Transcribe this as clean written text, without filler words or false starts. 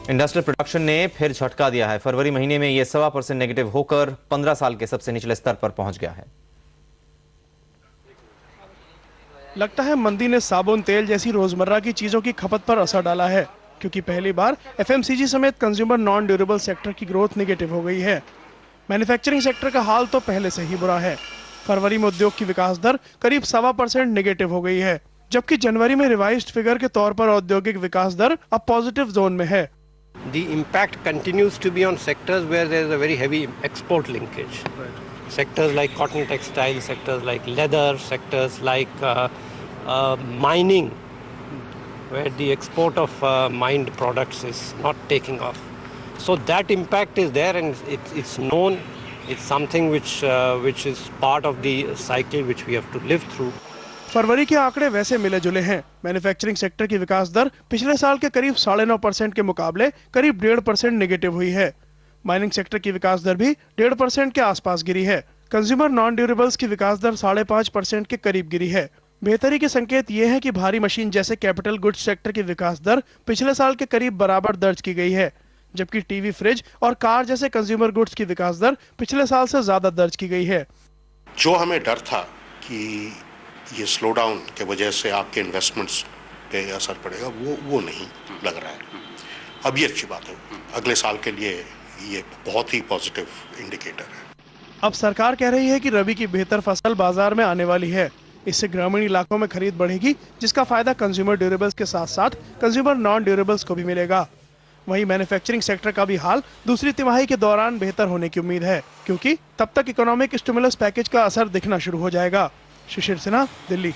Industrial production ने फिर झटका दिया है। फरवरी महीने में यह 1.25% नेगेटिव होकर 15 साल के सबसे निचले स्तर पर पहुंच गया है। लगता है मंदी ने साबुन, तेल जैसी रोजमर्रा की चीजों की खपत पर असर डाला है, क्योंकि पहली बार एफएमसीजी समेत कंज्यूमर नॉन ड्यूरेबल सेक्टर की ग्रोथ नेगेटिव हो गई है। मैन्युफैक्चरिंग सेक्टर का हाल तो पहले से ही बुरा है। फरवरी में उद्योग की विकास दर करीब 1.25% नेगेटिव हो गई है, जबकि जनवरी में रिवाइज्ड फिगर के तौर पर औद्योगिक विकास दर अब पॉजिटिव जोन में है। The impact continues to be on sectors where there is a very heavy export linkage. Sectors like cotton textile, sectors like leather, sectors like mining, where the export of mined products is not taking off. So that impact is there, and it's known. It's something which is part of the cycle which we have to live through. फरवरी के आंकड़े वैसे मिले जुले हैं। Manufacturing sector की विकास दर पिछले साल के करीब 9.5% के मुकाबले करीब 1.5% नेगेटिव हुई है। माइनिंग सेक्टर की विकास दर भी 1.5% के आसपास गिरी है। कंज्यूमर नॉन ड्यूरेबल्स की विकास दर 5.5% के करीब गिरी है। बेहतरी के संकेत ये हैं कि भारी मशीन जैसे कैपिटल गुड्स सेक्टर की विकास दर पिछले साल के करीब बराबर दर्ज की गई है, जबकि टीवी, फ्रिज और कार जैसे कंज्यूमर गुड्स की विकास दर पिछले साल से ज्यादा दर्ज की गई है। जो हमें डर था कि ये स्लो डाउन के वजह से आपके इन्वेस्टमेंट्स पे असर पड़ेगा, वो नहीं लग रहा है। अब ये अच्छी बात है। अगले साल के लिए ये बहुत ही पॉजिटिव इंडिकेटर है। अब सरकार कह रही है कि रबी की बेहतर फसल बाजार में आने वाली है। इससे ग्रामीण इलाकों में खरीद बढ़ेगी, जिसका फायदा कंज्यूमर ड्यूरेबल्स के साथ साथ कंज्यूमर नॉन ड्यूरेबल्स को भी मिलेगा। वहीं मैन्युफैक्चरिंग सेक्टर का भी हाल दूसरी तिमाही के दौरान बेहतर होने की उम्मीद है, क्योंकि तब तक इकोनॉमिक स्टिमुलस पैकेज का असर दिखना शुरू हो जाएगा। शिशिर सिन्हा, दिल्ली।